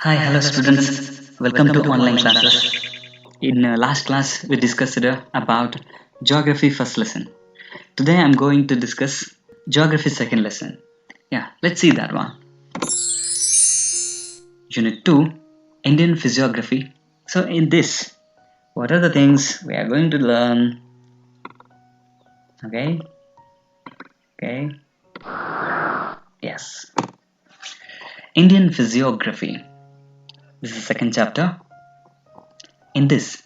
Hi, hello students. Welcome to online classes. In last class, we discussed about geography first lesson. Today, I'm going to discuss geography second lesson. Yeah, let's see that one. Unit 2, Indian physiography. So, in this, what are the things we are going to learn? Okay, okay, yes. Indian physiography. This is second chapter. In this,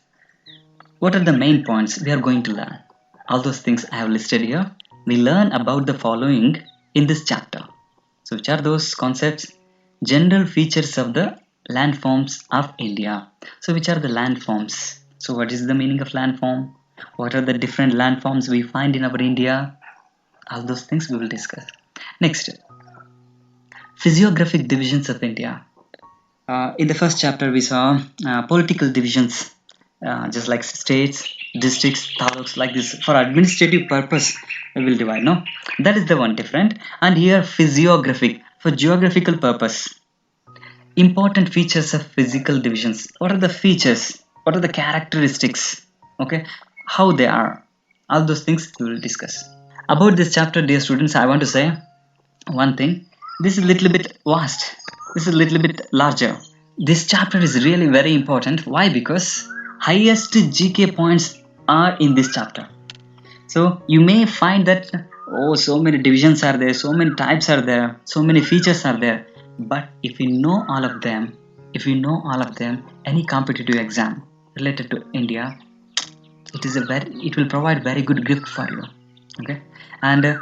what are the main points we are going to learn? All those things I have listed here, we learn about the following in this chapter. So, which are those concepts? General features of the landforms of India. So, which are the landforms? So, what is the meaning of landform? What are the different landforms we find in our India? All those things we will discuss. Next, physiographic divisions of India. In the first chapter, we saw political divisions, just like states, districts, taluks, like this. For administrative purpose, we will divide. No, that is the one different. And here, physiographic for geographical purpose. Important features of physical divisions. What are the features? What are the characteristics? Okay, how they are. All those things we will discuss. About this chapter, dear students, I want to say one thing. This is a little bit vast. This is a little bit larger. This chapter is really very important. Why? Because highest GK points are in this chapter. So you may find that so many divisions are there, so many types are there, so many features are there. But if you know all of them, any competitive exam related to India, it will provide very good grip for you. Okay, and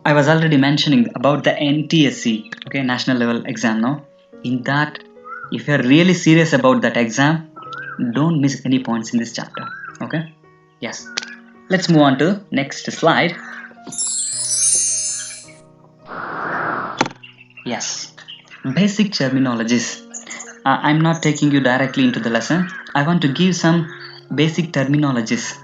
I was already mentioning about the NTSC, okay, national level exam. Now, in that, if you are really serious about that exam, don't miss any points in this chapter. Okay, yes. Let's move on to next slide. Yes, basic terminologies. I'm not taking you directly into the lesson. I want to give some basic terminologies.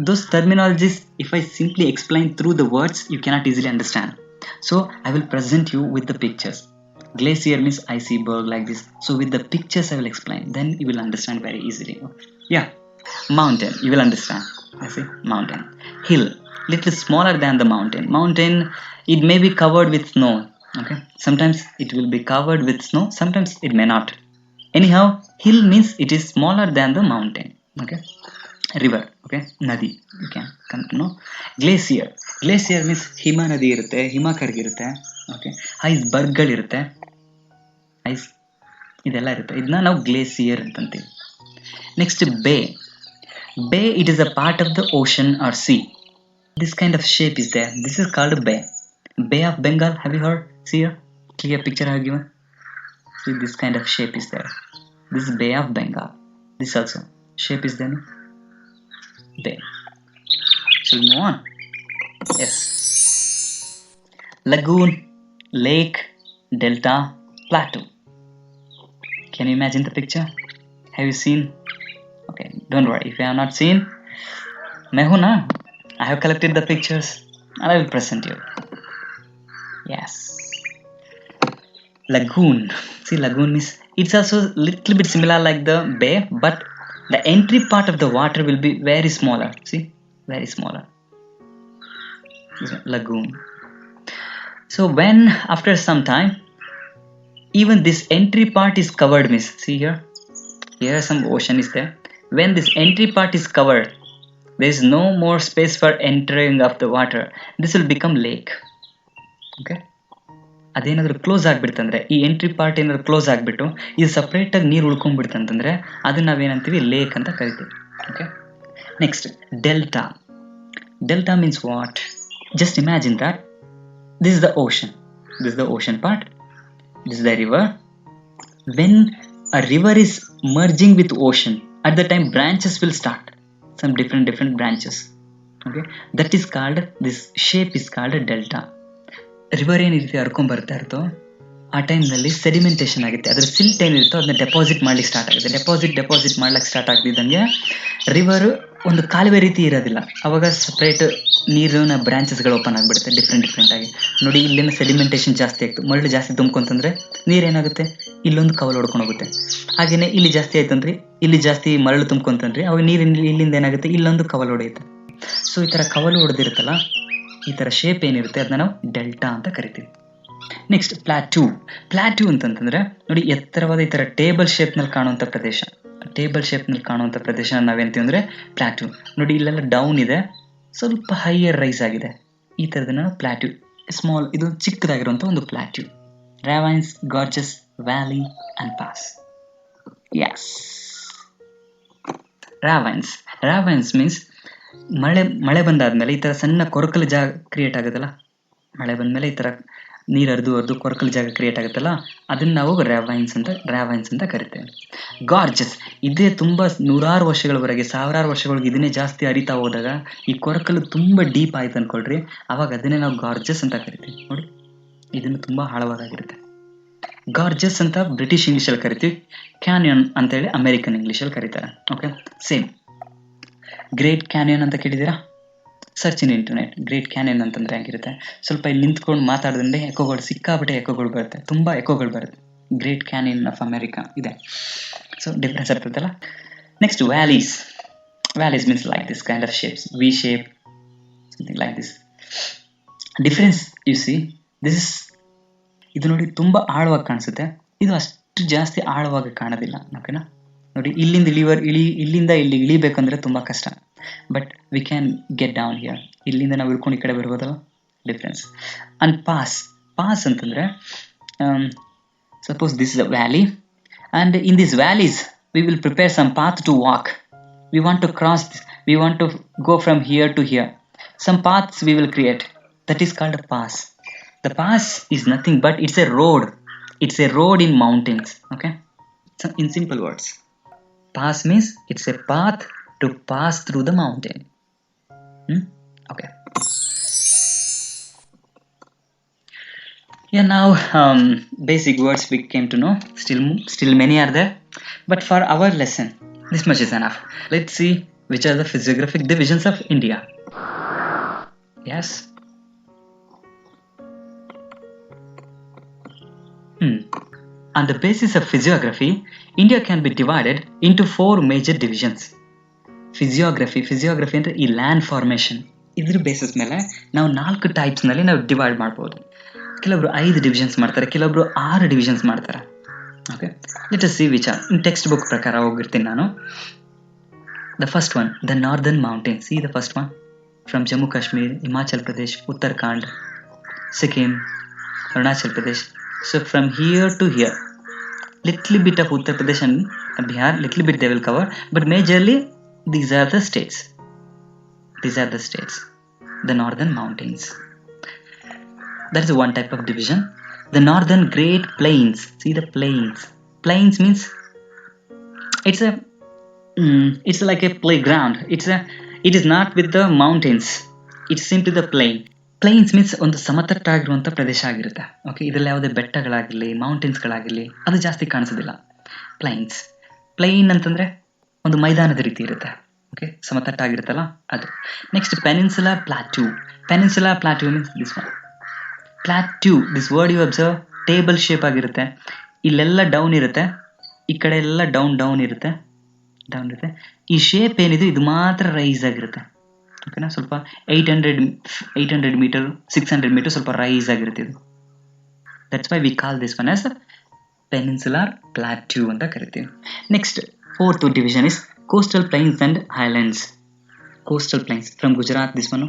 Those terminologies, if I simply explain through the words, you cannot easily understand. So I will present you with the pictures. Glacier means iceberg, like this. So with the pictures I will explain. Then you will understand very easily. Yeah. Mountain, you will understand. I see. Mountain. Hill, little smaller than the mountain. Mountain, it may be covered with snow. Okay. Sometimes it will be covered with snow. Sometimes it may not. Anyhow, hill means it is smaller than the mountain. Okay. River, okay, nadi, you can come to know. Glacier means ಹಿಮ ನದಿ ಇರುತ್ತೆ, ಹಿಮ ಕರಗಿರುತ್ತೆ. Okay, ಐಸ್ಬರ್ಗ್ಗಳಿರುತ್ತೆ, ice ಇದೆಲ್ಲ ಇರುತ್ತೆ. ಇದನ್ನ ನಾವು glacier ಅಂತಂತೀವಿ. Next ಬೇ it is a part of the ocean or sea. This kind of shape is there. This is called Bay of Bengal. Have you heard? See here, clear picture I have given. See, this kind of shape is there. This is Bay of Bengal. This also shape is there, no? Bay. Shall we move on? Yes. Lagoon, lake, delta, plateau. Can you imagine the picture? Have you seen? Okay, don't worry. If you have not seen, Mehuna, I have collected the pictures and I will present you. Yes. Lagoon. See, lagoon means it's also a little bit similar like the bay, but the entry part of the water will be very smaller. See, very smaller. Lagoon. So when after some time, even this entry part is covered, means see here some ocean is there. When this entry part is covered, there is no more space for entering of the water. This will become lake. Okay, ಅದೇನಾದರೂ close ಆಗಿಬಿಡ್ತಂದ್ರೆ, ಈ entry part ಏನಾದ್ರು close ಆಗಿಬಿಟ್ಟು ಇದು ಸಪ್ರೇಟಾಗಿ ನೀರು ಉಳ್ಕೊಂಡ್ಬಿಡ್ತಂತಂದ್ರೆ ಅದನ್ನ ನಾವೇನಂತೀವಿ lake ಅಂತ ಕರಿತೀವಿ. Okay, next delta means what? Just imagine that this is the ocean. This is the ocean part. This is the river. When a river is merging with ocean, at the time branches will start. Some different branches. Okay, that is called, this shape is called a delta. River ಏನು ರೀತಿ ಹರ್ಕೊಂಡ್ ಬರ್ತಾ ಇರ್ತೋ ಆ ಟೈಮ್ನಲ್ಲಿ sedimentation ಆಗುತ್ತೆ. ಅದರ silt ಏನಿರುತ್ತೋ ಅದನ್ನ deposit ಮಾಡ್ಲಿಕ್ಕೆ start ಆಗುತ್ತೆ. ಡೆಪಾಸಿಟ್ ಮಾಡ್ಲಿಕ್ಕೆ ಸ್ಟಾರ್ಟ್ ಆಗ್ತಿದ್ದಂಗೆ ರಿವರ್ ಒಂದು ಕಾಲುವೆ ರೀತಿ ಇರೋದಿಲ್ಲ. ಅವಾಗ ಸಪ್ರೇಟ್ ನೀರಿನ ಬ್ರಾಂಚಸ್ಗಳು ಓಪನ್ ಆಗಿಬಿಡುತ್ತೆ ಡಿಫ್ರೆಂಟ್ ಆಗಿ. ನೋಡಿ, ಇಲ್ಲಿನ ಸೆಡಿಮೆಂಟೇಷನ್ ಜಾಸ್ತಿ ಆಗ್ತು, ಮರಳು ಜಾಸ್ತಿ ತುಂಬ್ಕೊಂತಂದ್ರೆ ನೀರೇನಾಗುತ್ತೆ, ಇಲ್ಲೊಂದು ಕವಲು ಹೊಡ್ಕೊಂಡು ಹೋಗುತ್ತೆ. ಹಾಗೆಯೇ ಇಲ್ಲಿ ಜಾಸ್ತಿ ಆಯ್ತಂದ್ರೆ ಇಲ್ಲಿ ಜಾಸ್ತಿ ಮರಳು ತುಂಬ್ಕೊಂತಂದ್ರೆ ಅವಾಗ ನೀರಿನ ಇಲ್ಲಿಂದ ಏನಾಗುತ್ತೆ, ಇಲ್ಲೊಂದು ಕವಲು ಹೊಡೆಯುತ್ತೆ. ಸೊ ಈ ಥರ ಕವಲು ಹೊಡೆದಿರುತ್ತಲ್ಲ, ಈ ಥರ ಶೇಪ್ ಏನಿರುತ್ತೆ ಅದನ್ನ ನಾವು ಡೆಲ್ಟಾ ಅಂತ ಕರಿತೀವಿ. ನೆಕ್ಸ್ಟ್ ಪ್ಲಾಟ್ಯೂ ಅಂತಂತಂದ್ರೆ ನೋಡಿ, ಎತ್ತರವಾದ ಈ ಥರ ಟೇಬಲ್ ಶೇಪ್ನಲ್ಲಿ ಕಾಣುವಂಥ ಪ್ರದೇಶ, ನಾವೇಂತೀವಿ ಅಂದರೆ ಪ್ಲಾಟ್ಯೂ. ನೋಡಿ ಇಲ್ಲೆಲ್ಲ ಡೌನ್ ಇದೆ, ಸ್ವಲ್ಪ ಹೈಯರ್ ರೈಸ್ ಆಗಿದೆ, ಈ ಥರದನ್ನ ಪ್ಲಾಟ್ಯೂ. ಸ್ಮಾಲ್, ಇದು ಚಿಕ್ಕದಾಗಿರುವಂಥ ಒಂದು plateau. Ravines, gorges, valley and pass. Yes, ravines means ಮಳೆ ಬಂದಾದ್ಮೇಲೆ ಈ ಥರ ಸಣ್ಣ ಕೊರಕಲು ಜಾಗ ಕ್ರಿಯೇಟ್ ಆಗುತ್ತಲ್ಲ, ಮಳೆ ಬಂದಮೇಲೆ ಈ ಥರ ನೀರು ಹರಿದು ಕೊರಕಲು ಜಾಗ ಕ್ರಿಯೇಟ್ ಆಗುತ್ತಲ್ಲ, ಅದನ್ನು ನಾವು ರಾವೈನ್ಸ್ ಅಂತ ಕರಿತೇವೆ. ಗಾರ್ಜಸ್, ಇದೇ ತುಂಬ ನೂರಾರು ವರ್ಷಗಳವರೆಗೆ, ಸಾವಿರಾರು ವರ್ಷಗಳಿಗೆ ಇದನ್ನೇ ಜಾಸ್ತಿ ಹರಿತಾ ಹೋದಾಗ ಈ ಕೊರಕಲು ತುಂಬ ಡೀಪ್ ಆಯ್ತು ಅಂದ್ಕೊಳ್ರಿ, ಅವಾಗ ಅದನ್ನೇ ನಾವು ಗಾರ್ಜಸ್ ಅಂತ ಕರಿತೀವಿ. ನೋಡಿ ಇದನ್ನು ತುಂಬ ಆಳವಾಗಿರುತ್ತೆ. ಗಾರ್ಜಸ್ ಅಂತ ಬ್ರಿಟಿಷ್ ಇಂಗ್ಲೀಷಲ್ಲಿ ಕರಿತೀವಿ, ಕ್ಯಾನಿಯನ್ ಅಂತೇಳಿ ಅಮೆರಿಕನ್ ಇಂಗ್ಲೀಷಲ್ಲಿ ಕರೀತಾರೆ. Okay, same. ಗ್ರೇಟ್ ಕ್ಯಾನಿಯನ್ ಅಂತ ಕೇಳಿದ್ದೀರಾ? Search in internet. Great canyon ಅಂತಂದ್ರೆ ಹೆಂಗಿರುತ್ತೆ, ಸ್ವಲ್ಪ ಇಲ್ಲಿ ನಿಂತ್ಕೊಂಡು ಮಾತಾಡಿದ್ರೆ ಸಿಕ್ಕಾಪಟ್ಟೆ ಎಕೋಗಳು ಬರುತ್ತೆ, ತುಂಬ ಎಕೋಗಳು ಬರುತ್ತೆ. ಗ್ರೇಟ್ ಕ್ಯಾನಿಯನ್ ಆಫ್ ಅಮೆರಿಕಾ ಇದೆ. ಸೊ ಡಿಫ್ರೆನ್ಸ್ ಇರ್ತದಲ್ಲ. Next valleys means like this kind of shapes, V shape, something like this. Difference you see, ಇದು ನೋಡಿ ತುಂಬ ಆಳವಾಗಿ ಕಾಣಿಸುತ್ತೆ, ಇದು ಅಷ್ಟು ಜಾಸ್ತಿ ಆಳವಾಗಿ ಕಾಣೋದಿಲ್ಲ. ಓಕೆನಾ? ನೋಡಿ ಇಲ್ಲಿಂದ ಇಲ್ಲಿಗೆ ಇಳಿಬೇಕಂದ್ರೆ ತುಂಬ ಕಷ್ಟ, but we can get down here. ಇಲ್ಲಿಂದ ನಾವು ಇಳ್ಕೊಂಡು ಈ ಕಡೆ ಬರ್ಬೋದಲ್ಲ, ಡಿಫ್ರೆನ್ಸ್. ಅಂಡ್ ಪಾಸ್ ಅಂತಂದರೆ, suppose this is a valley, and in these valleys we will prepare some path to walk. We want to cross this, we want to go from here to here. Some paths we will create, that is called a pass. The pass is nothing but it's a road in mountains. Okay, so in simple words, pass means it's a path to pass through the mountain. Okay. Yeah, now basic words we came to know. Still many are there, but for our lesson this much is enough. Let's see which are the physiographic divisions of India. Yes. On the basis of physiography, India can be divided into 4 major divisions. Physiography ಅಂದರೆ ಈ land formation, ಇದ್ರ basis ಮೇಲೆ ನಾವು 4 ಟೈಪ್ಸ್ನಲ್ಲಿ ನಾವು divide ಮಾಡ್ಬೋದು. ಕೆಲವೊಬ್ರು 5 divisions ಮಾಡ್ತಾರೆ, ಕೆಲವೊಬ್ರು 6 ಡಿವಿಷನ್ಸ್ ಮಾಡ್ತಾರೆ. Okay, let us see which are. Text book ಪ್ರಕಾರ ಹೋಗಿರ್ತೀನಿ ನಾನು. The first one, the northern mountains. C the first one, from Jammu Kashmir, Himachal Pradesh, Uttarakhand, Sikkim, Arunachal Pradesh. So from here to here, little bit of Uttar Pradesh and Bihar, little bit they will cover, but majorly these are the states. The northern mountains. That is one type of division. The northern Great Plains. See the plains. Plains means it's like a playground. It is not with the mountains. It's simply the plain. Plains means ಒಂದು ಸಮತಟ್ಟಾಗಿರುವಂಥ ಪ್ರದೇಶ ಆಗಿರುತ್ತೆ. Okay, ಇದರಲ್ಲಿ ಯಾವುದೇ ಬೆಟ್ಟಗಳಾಗಿರಲಿ, ಮೌಂಟೇನ್ಸ್ಗಳಾಗಿರಲಿ ಅದು ಜಾಸ್ತಿ ಕಾಣಿಸೋದಿಲ್ಲ. Plain ಅಂತಂದರೆ ಒಂದು ಮೈದಾನದ ರೀತಿ ಇರುತ್ತೆ. ಓಕೆ, ಸಮತಟ್ಟಾಗಿರುತ್ತಲ್ಲ ಅದು. Next peninsula plateau means this one. Plateau, this word you observe, table shape ಆಗಿರುತ್ತೆ. ಇಲ್ಲೆಲ್ಲ ಡೌನ್ ಇರುತ್ತೆ, ಈ ಕಡೆ ಎಲ್ಲ ಡೌನ್ ಇರುತ್ತೆ. ಈ ಶೇಪ್ ಏನಿದೆ ಇದು ಮಾತ್ರ ರೈಸ್ ಆಗಿರುತ್ತೆ. ಓಕೆನಾ, ಸ್ವಲ್ಪ 800 ಮೀಟರ್ 600 ಮೀಟರ್ ಸ್ವಲ್ಪ ರೈಸ್ ಆಗಿರುತ್ತೆ ಇದು. That's why we call this one as peninsular plateau ಅಂತ ಕರಿತೀವಿ. Next 4th division is coastal plains and highlands. Coastal plains from Gujarat, this one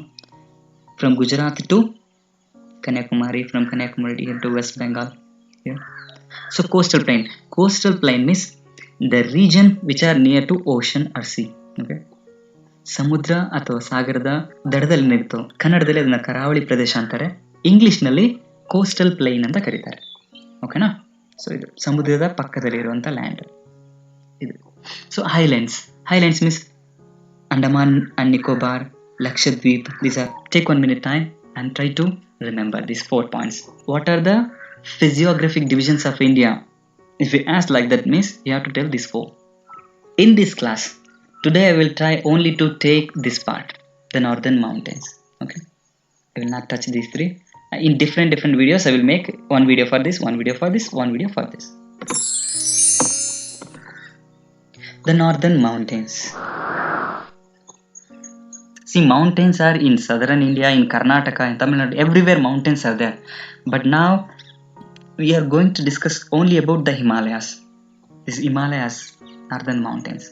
from Gujarat to Kanyakumari, from Kanyakumari to West Bengal. Yeah. So coastal plain means the region which are near to ocean or sea. Okay, ಸಮುದ್ರ ಅಥವಾ ಸಾಗರದ ದಡದಲ್ಲಿ ಇರ್ತವೆ. ಕನ್ನಡದಲ್ಲಿ ಅದನ್ನ ಕರಾವಳಿ ಪ್ರದೇಶ ಅಂತಾರೆ, ಇಂಗ್ಲಿಷ್ನಲ್ಲಿ ಕೋಸ್ಟಲ್ ಪ್ಲೈನ್ ಅಂತ ಕರೀತಾರೆ. ಓಕೆನಾ, ಸೊ ಇದು ಸಮುದ್ರದ ಪಕ್ಕದಲ್ಲಿ ಇರುವಂಥ ಲ್ಯಾಂಡ್ ಇದು. So Highlands means Andaman and Nicobar, Lakshadweep. These are, take 1 minute time and try to remember these 4 points. What are the physiographic divisions of India? If we ask like that means you have to tell these 4. In this class today I will try only to take this part, the northern mountains. Okay, I will not touch these 3. In different videos I will make one video for this, one video for this, one video for this. The northern mountains. See, mountains are in southern India, in Karnataka, in Tamil Nadu, everywhere mountains are there. But now we are going to discuss only about the Himalayas. These Himalayas, northern mountains.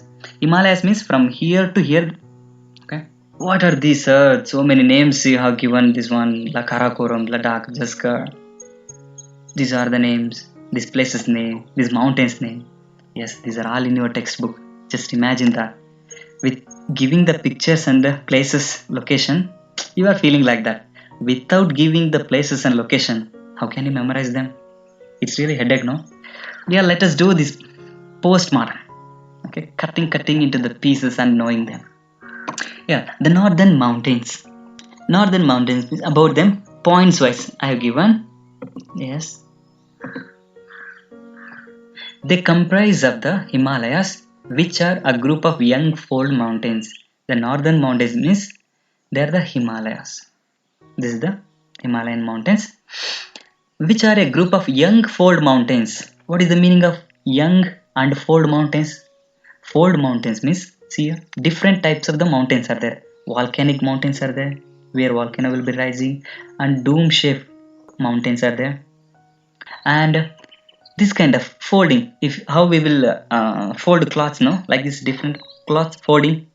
Himalayas means from here to here. Okay. What are these? So many names you have given. This one, Karakoram, Ladakh, Jaskar. These are the names. This place's name. This mountain's name. Yes, these are all in your textbook. Just imagine that. With giving the pictures and the places location, you are feeling like that. Without giving the places and location, how can you memorize them? It's really headache, no? Yeah, let us do this postmodern. Okay, cutting into the pieces and knowing them. Yeah, the northern mountains. Northern mountains, about them points wise I have given. Yes, they comprise of the Himalayas, which are a group of young fold mountains. The northern mountains means they are the Himalayas. This is the Himalayan mountains, which are a group of young fold mountains. What is the meaning of young and fold mountains? Fold mountains means, see, different types of the mountains are there. Volcanic mountains are there, where volcano will be rising, and dome shaped mountains are there. And this kind of folding, if how we will fold cloths, no, like this, different cloths folding,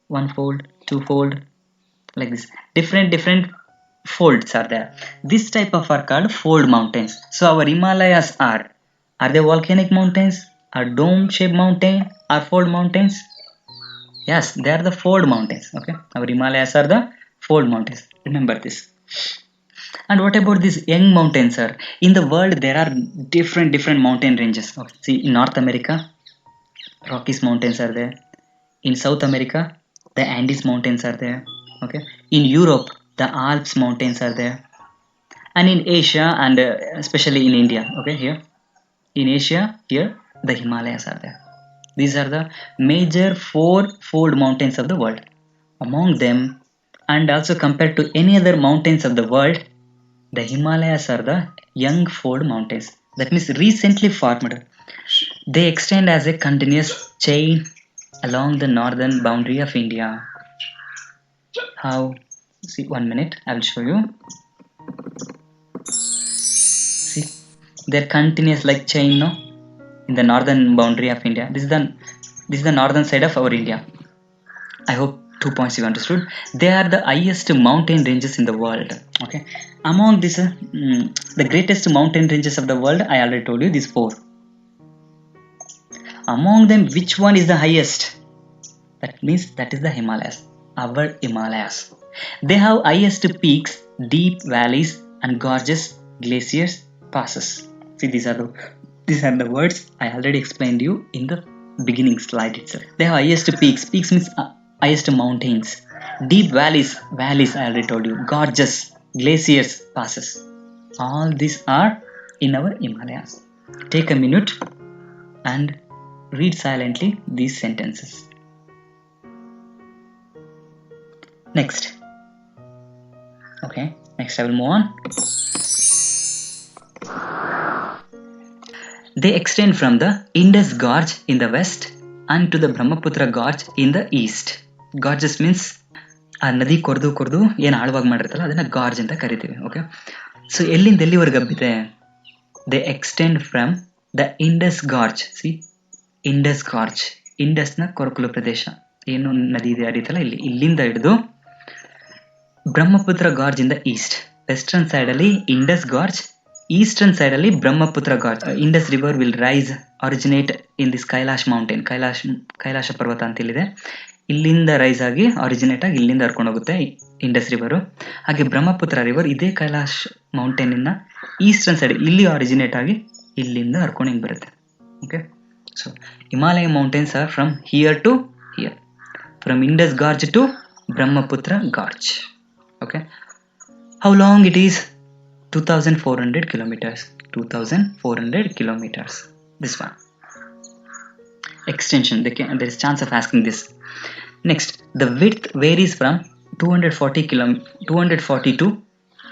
one fold, two fold, like this, different folds are there. This type of are called fold mountains. So our Himalayas are they volcanic mountains, are dome shaped mountain, are fold mountains? Yes, they are the fold mountains. Okay, our Himalayas are the fold mountains, remember this. And what about these young mountains, sir? In the world, there are different mountain ranges. Okay. See, in North America, Rockies mountains are there. In South America, the Andes mountains are there. Okay. In Europe, the Alps mountains are there. And in Asia, and especially in India, okay, here in Asia, here the Himalayas are there. These are the major four-fold mountains of the world. Among them, and also compared to any other mountains of the world, the Himalayas are the young fold mountains. That means recently formed. They extend as a continuous chain along the northern boundary of India. How? See, 1 minute, I will show you. See, they're continuous like chain, no? In the northern boundary of India. This is the northern side of our India. I hope 2 points you understood. They are the highest mountain ranges in the world. Okay, among this, the greatest mountain ranges of the world, I already told you these four. Among them, which one is the highest? That means that is the Himalayas, our Himalayas. They have highest peaks, deep valleys, and gorgeous glaciers, passes. See, these are the words I already explained you in the beginning slide itself. They have highest peaks. Peaks means highest mountains. Deep valleys I already told you. Gorgeous glaciers, passes. All these are in our Himalayas. Take a minute and read silently these sentences. Next. Okay, next I will move on. They extend from the Indus Gorge in the west and to the Brahmaputra Gorge in the east. Gorges means ಆ ನದಿ ಕೊರೆದು ಏನು ಆಳವಾಗಿ ಮಾಡಿರ್ತಲ್ಲ ಅದನ್ನ ಗಾರ್ಜ್ ಅಂತ ಕರಿತೀವಿ. Okay, so ಎಲ್ಲಿಂದ ಎಲ್ಲಿವರೆಗೆ ಹಬ್ಬಿದೆ? They extend from the Indus gorge. See, Indus gorge, ಇಂಡಸ್ನ ಕೊರಕಲು ಪ್ರದೇಶ ಏನು ನದಿ ಇದೆ ಹರಿತಲ್ಲ ಇಲ್ಲಿಂದ ಹಿಡಿದು ಬ್ರಹ್ಮಪುತ್ರ ಗಾರ್ಜ್ ಇಂದ ಈಸ್ಟ್. ವೆಸ್ಟರ್ನ್ ಸೈಡ್ ಅಲ್ಲಿ ಇಂಡಸ್ ಗಾರ್ಜ್, ಈಸ್ಟರ್ನ್ ಸೈಡ್ ಅಲ್ಲಿ Brahmaputra gorge. Indus river will rise originate in this Kailash mountain. Kailash ಪರ್ವತ ಅಂತ ಇಲ್ಲಿದೆ, ಇಲ್ಲಿಂದ ರೈಸ್ ಆಗಿ ಆರಿಜಿನೇಟ್ ಆಗಿ ಇಲ್ಲಿಂದ ಹರ್ಕೊಂಡು ಹೋಗುತ್ತೆ ಇಂಡಸ್ ರಿವರು. ಹಾಗೆ ಬ್ರಹ್ಮಪುತ್ರ ರಿವರ್ ಇದೇ ಕೈಲಾಶ್ ಮೌಂಟೇನ್ ಇನ್ನ ಈಸ್ಟರ್ನ್ ಸೈಡ್ ಇಲ್ಲಿ ಆರಿಜಿನೇಟ್ ಆಗಿ ಇಲ್ಲಿಂದ ಹರ್ಕೊಂಡು ಹಿಂಗೆ ಬರುತ್ತೆ. Okay, so Himalaya mountains are from here to here, from Indus gorge to Brahmaputra gorge. Okay, how long it is? 2400 kilometers. 2400 kilometers. This one. Extension. There is chance of asking this. Next, the width varies from 240 to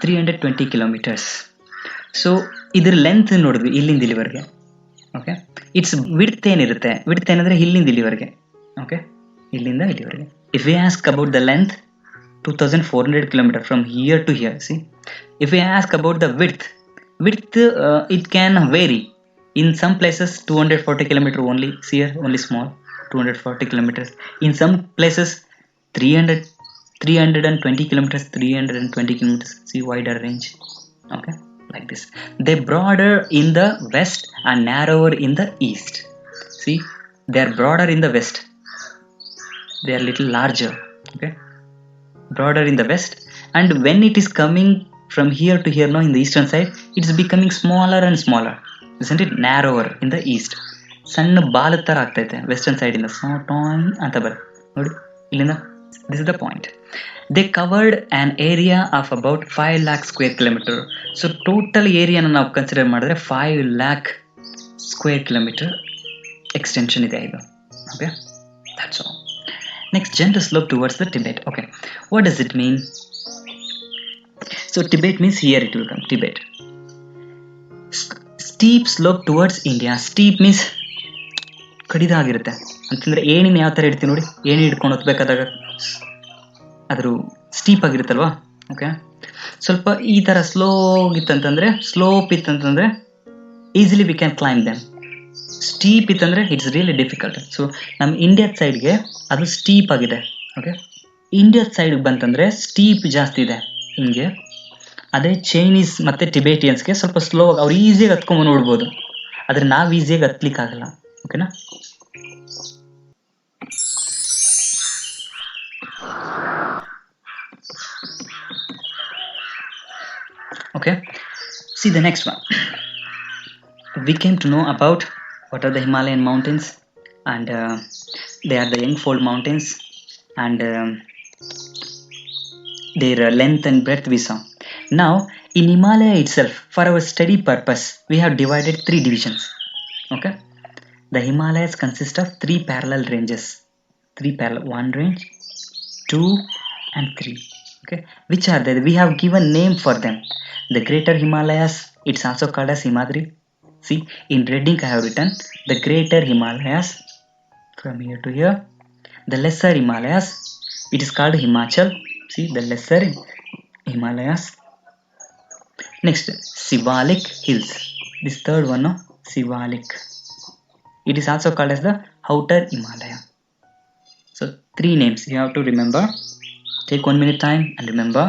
320 kilometers. So, ಇದರ length ನೋಡಿದ್ವಿ ಇಲ್ಲಿಂದ ಇಲ್ಲಿವರೆಗೆ. Okay. It's width ಏನಿರುತ್ತೆ, width ಏನಂದರೆ ಇಲ್ಲಿಂದ ಇಲ್ಲಿವರೆಗೆ. Okay, ಇಲ್ಲಿಂದ ಇಲ್ಲಿವರೆಗೆ. If we ask about the length 2400 km from here to here. See, if we ask about the width, it can vary. In some places 240 km only. See here, only small 240 kilometers. In some places 320 kilometers, 320 kilometers. See, wider range. Okay, like this. They broader in the west and narrower in the east. See, they are broader in the west, they are little larger. Okay, broader in the west, and when it is coming from here to here, now in the eastern side, it is becoming smaller and smaller, isn't it? Narrower in the east. ಸಣ್ಣ ಬಾಲದ ಥರ ಆಗ್ತೈತೆ western ಸೈಡಿಂದ toy ಅಂತ ಬರುತ್ತೆ ನೋಡಿ ಇಲ್ಲಿಂದ. This is the point. They covered an area of about 5 lakh square kilometer. So total ಏರಿಯಾನ ನಾವು ಕನ್ಸಿಡರ್ ಮಾಡಿದ್ರೆ 5 lakh square kilometer ಎಕ್ಸ್ಟೆನ್ಷನ್ ಇದೆ ಇದು. Okay, that's all. Next, gentle slope towards the Tibet. Okay, what does it mean? So Tibet means here it will come, Tibet. Steep slope towards India. Steep means ಕಡಿದ ಆಗಿರುತ್ತೆ ಅಂತಂದರೆ ಏಣಿನ ಯಾವ ಥರ ಇಡ್ತೀವಿ ನೋಡಿ, ಏಣಿ ಹಿಡ್ಕೊಂಡು ಹೋಗ್ಬೇಕಾದಾಗ ಅದ್ರ ಸ್ಟೀಪ್ ಆಗಿರುತ್ತಲ್ವಾ. ಓಕೆ, ಸ್ವಲ್ಪ ಈ ಥರ ಸ್ಲೋಪ್ ಇತ್ತಂತಂದರೆ easily we can climb them. Steep ಇತ್ತಂದರೆ ಇಟ್ಸ್ ರಿಯಲಿ ಡಿಫಿಕಲ್ಟ್. ಸೊ ನಮ್ಮ ಇಂಡಿಯಾದ ಸೈಡ್ಗೆ ಅದು ಸ್ಟೀಪ್ ಆಗಿದೆ. ಓಕೆ, ಇಂಡಿಯಾದ ಸೈಡ್ಗೆ ಬಂತಂದರೆ ಸ್ಟೀಪ್ ಜಾಸ್ತಿ ಇದೆ ಹಿಂಗೆ. ಅದೇ ಚೈನೀಸ್ ಮತ್ತು ಟಿಬೇಟಿಯನ್ಸ್ಗೆ ಸ್ವಲ್ಪ ಸ್ಲೋ ಆಗಿ ಅವ್ರು ಈಸಿಯಾಗಿ ಹತ್ಕೊಂಬಂದು ನೋಡ್ಬೋದು, ಆದರೆ ನಾವು ಈಸಿಯಾಗಿ ಹತ್ಲಿಕ್ಕಾಗಲ್ಲ. ಓಕೆನಾ? Okay, see the next one. We came to know about what are the Himalayan mountains, and they are the Youngfold mountains, and their length and breadth we saw. Now in Himalaya itself, for our study purpose, we have divided 3 divisions. Okay, the Himalayas consist of 3 parallel ranges. 3 parallel, 1 range, 2 and 3. Okay, which are there? We have given name for them. The Greater Himalayas, it's also called as Himadri. See, in red ink I have written the Greater Himalayas from here to here. The Lesser Himalayas, it is called Himachal. See, the Lesser Himalayas. Next, Sivalik Hills. This third one, no? Sivalik. It is also called as the Outer Himalaya. So 3 names you have to remember. Take 1 minute time and remember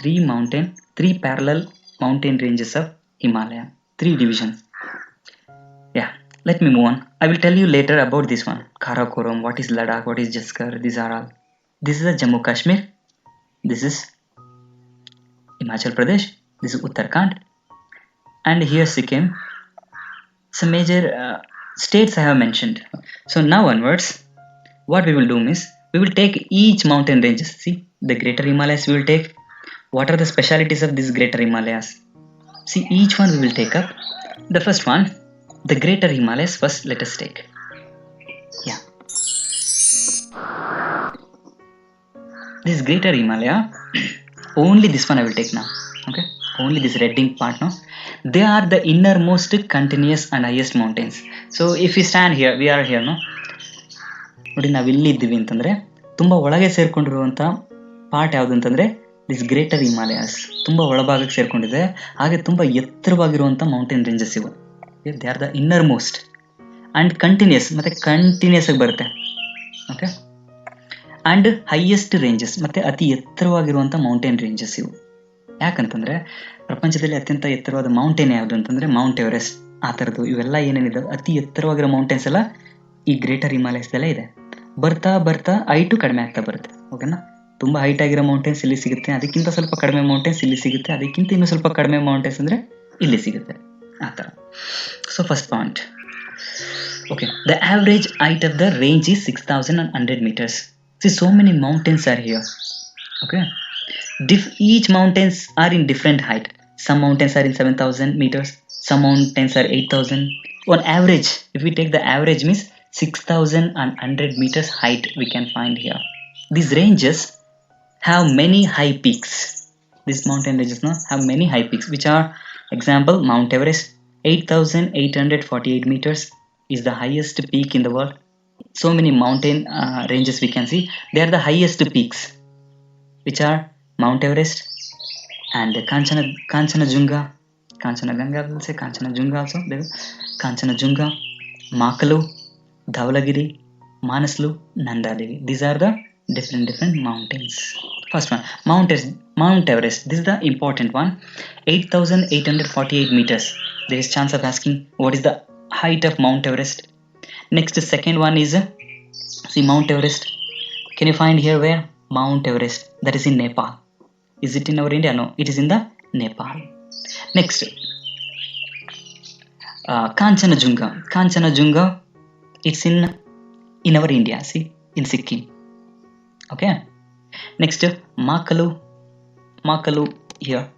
3 parallel mountain ranges of Himalaya, 3 divisions. Yeah, let me move on. I will tell you later about this one, Karakoram, what is Ladakh, what is Jaskar, these are all. This is a Jammu Kashmir, this is Himachal Pradesh, this is Uttarakhand, and here Sikkim. Some major states I have mentioned. So now onwards, what we will do is, we will take each mountain ranges. See, the Greater Himalayas we will take. What are the specialities of these Greater Himalayas? See, each one we will take up. The first one, the Greater Himalayas first, let us take. Yeah. This Greater Himalaya, only this one I will take now. Okay, only this red ink part now. They are the innermost continuous and highest mountains. So if we stand here, we are here, no? ನೋಡಿ, ನಾವಿಲ್ಲಿ ಇದ್ದೀವಿ ಅಂತಂದರೆ ತುಂಬ ಒಳಗೆ ಸೇರ್ಕೊಂಡಿರುವಂಥ part ಯಾವುದು ಅಂತಂದರೆ this greater Himalayas. ತುಂಬ ಒಳಭಾಗಕ್ಕೆ ಸೇರ್ಕೊಂಡಿದೆ, ಹಾಗೆ ತುಂಬ ಎತ್ತರವಾಗಿರುವಂಥ ಮೌಂಟೇನ್ ರೇಂಜಸ್ ಇವು. They are the innermost and continuous, ಮತ್ತು ಕಂಟಿನ್ಯೂಸ್ ಆಗಿ ಬರುತ್ತೆ. ಓಕೆ, ಆ್ಯಂಡ್ ಹೈಯೆಸ್ಟ್ ರೇಂಜಸ್, ಮತ್ತು ಅತಿ ಎತ್ತರವಾಗಿರುವಂಥ ಮೌಂಟೇನ್ ರೇಂಜಸ್ ಇವು. ಯಾಕಂತಂದರೆ ಪ್ರಪಂಚದಲ್ಲಿ ಅತ್ಯಂತ ಎತ್ತರವಾದ ಮೌಂಟೇನ್ ಯಾವುದು ಅಂತಂದರೆ ಮೌಂಟ್ ಎವರೆಸ್ಟ್. ಆ ಥರದ್ದು ಇವೆಲ್ಲ ಏನೇನಿದೆ ಅತಿ ಎತ್ತರವಾಗಿರೋ ಮೌಂಟೇನ್ಸ್ ಎಲ್ಲ ಈ ಗ್ರೇಟರ್ ಹಿಮಾಲಯಸ್ದಲ್ಲೇ ಇದೆ. ಬರ್ತಾ ಬರ್ತಾ ಹೈಟು ಕಡಿಮೆ ಆಗ್ತಾ ಬರುತ್ತೆ. ಓಕೆನಾ? ತುಂಬ ಹೈಟ್ ಆಗಿರೋ ಮೌಂಟೇನ್ಸ್ ಇಲ್ಲಿ ಸಿಗುತ್ತೆ, ಅದಕ್ಕಿಂತ ಸ್ವಲ್ಪ ಕಡಿಮೆ ಮೌಂಟೇನ್ಸ್ ಇಲ್ಲಿ ಸಿಗುತ್ತೆ, ಅದಕ್ಕಿಂತ ಇನ್ನೂ ಸ್ವಲ್ಪ ಕಡಿಮೆ ಮೌಂಟೇನ್ಸ್ ಅಂದರೆ ಇಲ್ಲಿ ಸಿಗುತ್ತೆ, ಆ ಥರ. So first point. Okay, the average height of the range is 6100 meters. C, so many mountains are here. Okay, each mountains are in different height. Some mountains are in 7000 meters, some mountains are 8000. On average, if we take the average, means 6100 meters height we can find here. These ranges have many high peaks. These mountain ranges now have many high peaks, which are example Mount Everest, 8,848 meters is the highest peak in the world. So many mountain ranges we can see. They are the highest peaks, which are Mount Everest and Kanchanajunga. Kanchanaganga, will say Kanchanajunga also. There, Kanchanajunga, Makalu, Dhaulagiri, Manaslu, Nanda Devi. These are the different mountains. First one, Mount Everest. This is the important one. 8,848 meters. There is chance of asking what is the height of Mount Everest. Next, second one is see Mount Everest. Can you find here where Mount Everest? That is in Nepal. Is it in our India? No, it is in the Nepal. Next, Kanchanajunga. Kanchanajunga, it's in our India. See, in Sikkim. Okay. Next, Makalu. Makalu here.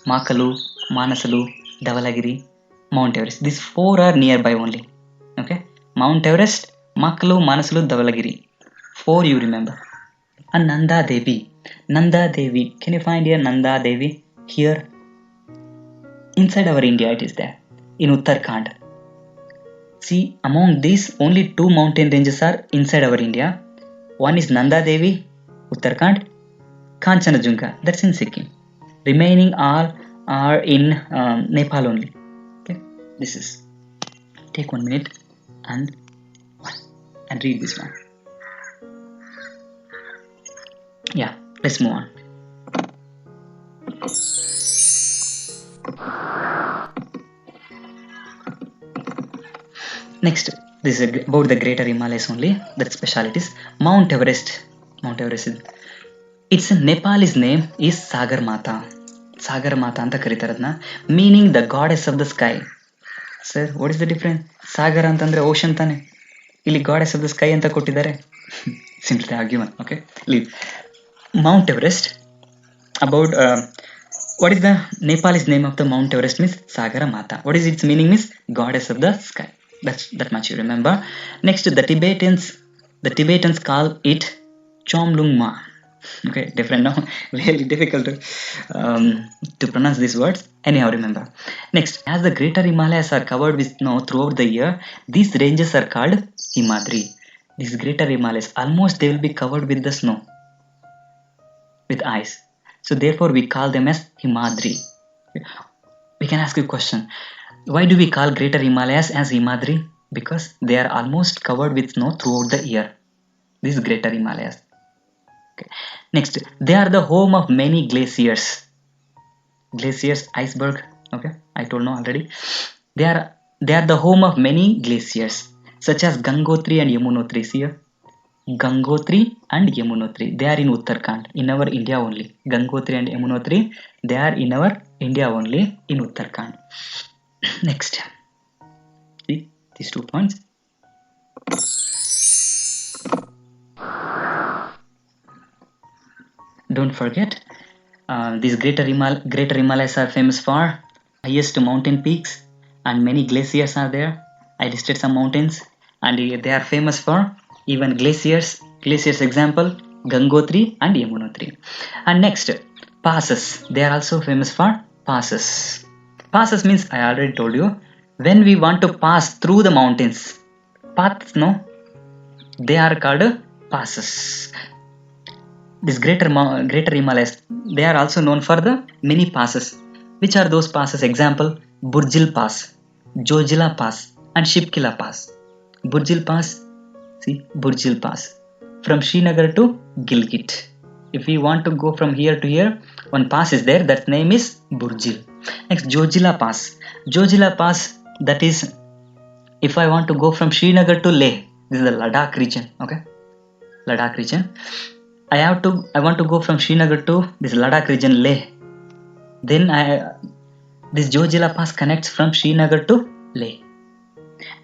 Makalu, Manasalu, Dhaulagiri, Mount Everest. These four are nearby only. Okay. Mount Everest, Makalu, Manasalu, Dhaulagiri. Four you remember. And Nanda Devi. Nanda Devi. Can you find here Nanda Devi? Here. Inside our India it is there. In Uttarakhand. See, among these only two mountain ranges are inside our India. One is Nanda Devi, Uttarakhand. Kanchanajunga, that's in Sikkim. Remaining all are in Nepal only. Okay, this is. Take 1 minute and read this one. Yeah, let's move on. Next, this is about the Greater Himalayas only. That specialities. Mount Everest. Mount Everest. Its Nepalese name is Sagar Mata. Sagar Mata anta karitaradna, meaning the goddess of the sky. Sir, what is the difference? Sagar antandre ocean tane. Illi goddess of the sky anta kottidare. Simply argument. Okay, leave. Mount Everest. About what is the Nepalese name of the Mount Everest? Means Sagar Mata. What is its meaning? Means goddess of the sky. That much you remember. Next, the Tibetans call it Chomlungma. Okay, different now. Really difficult to pronounce these words. Anyhow, remember. Next, as the Greater Himalayas are covered with snow throughout the year, these ranges are called Himadri. These Greater Himalayas, almost they will be covered with the snow, with ice. So therefore, we call them as Himadri. We can ask you a question. Why do we call Greater Himalayas as Himadri? Because they are almost covered with snow throughout the year. These Greater Himalayas. Okay. Next, they are the home of many glaciers. Glaciers, iceberg. Okay, I told no already. They are the home of many glaciers, such as Gangotri and Yamunotri. See here, Gangotri and Yamunotri. They are in Uttarakhand, in our India only. Gangotri and Yamunotri, they are in our India only, in Uttarakhand. Next, see these 2 points. Don't forget, these Greater Himalayas are famous for highest mountain peaks and many glaciers are there. I listed some mountains and they are famous for even glaciers. Glaciers example Gangotri and Yamunotri. And next, passes. They are also famous for passes. Passes means I already told you, when we want to pass through the mountains, paths, no, they are called passes. This Greater Himalayas, they are also known for the many passes. Which are those passes? Example, Burjil Pass, Jojila Pass and Shipkila Pass. Burjil Pass, see, Burjil Pass, from Srinagar to Gilgit. If we want to go from here to here, one pass is there, that name is Burjil. Next, Jojila Pass. Jojila Pass, that is, if I want to go from Srinagar to Leh, this is the Ladakh region, okay? Ladakh region. I want to go from Srinagar to this Ladakh region, Leh. Then this Jojila Pass connects from Srinagar to Leh.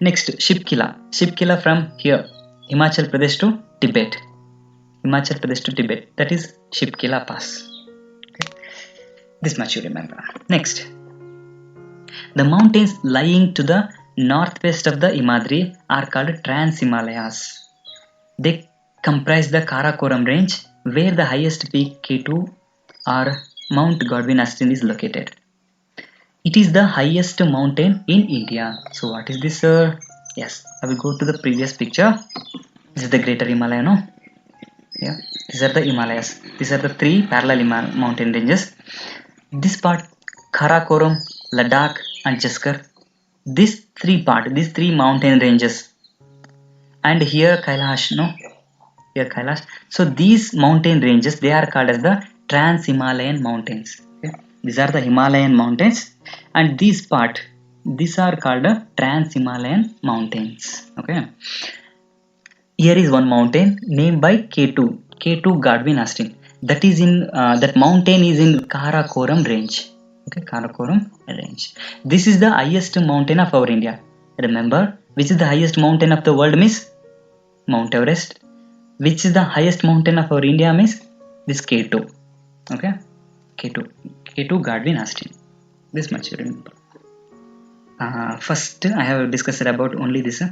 Next, Shipkila. Shipkila from here, Himachal Pradesh to Tibet. Himachal Pradesh to Tibet. That is Shipkila Pass. Okay. This much you remember. Next, the mountains lying to the northwest of the Himadri are called Trans-Himalayas. They comprise the Karakoram range, where the highest peak K2 or Mount Godwin Austen is located. It is the highest mountain in India. So what is this? Yes, I will go to the previous picture. This is the Greater Himalaya, no? Yeah, these are the Himalayas. These are the three parallel mountain ranges. This part, Karakoram, Ladakh, and Jaskar. These three mountain ranges, and here Kailash, no? Here Kailash. So these mountain ranges, they are called as the Trans-Himalayan mountains. Okay? These are the Himalayan mountains, and these are called the Trans-Himalayan mountains. Okay. Here is one mountain named by K2 Godwin Austen. That mountain is in Karakoram range. Okay, Karakoram range. This is the highest mountain of our India. Remember, which is the highest mountain of the world, miss? Mount Everest. Which is the highest mountain of our India, miss? This K2. Okay, K2 Godwin Austen. This much you remember. First, I have discussed about only this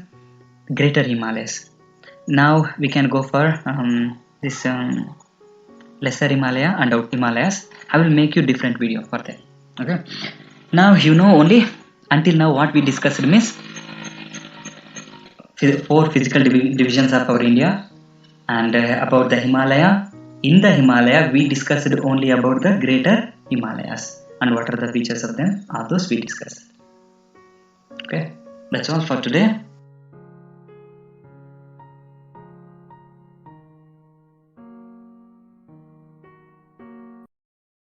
Greater Himalayas. Now we can go for this Lesser Himalaya and Out Himalayas. I will make you different video for that. Okay. Now you know only until now what we discussed, miss. Four physical divisions of our India, and about the Himalaya. In the Himalaya, we discussed only about the Greater Himalayas and what are the features of them. All those we discussed. Okay, that's all for today.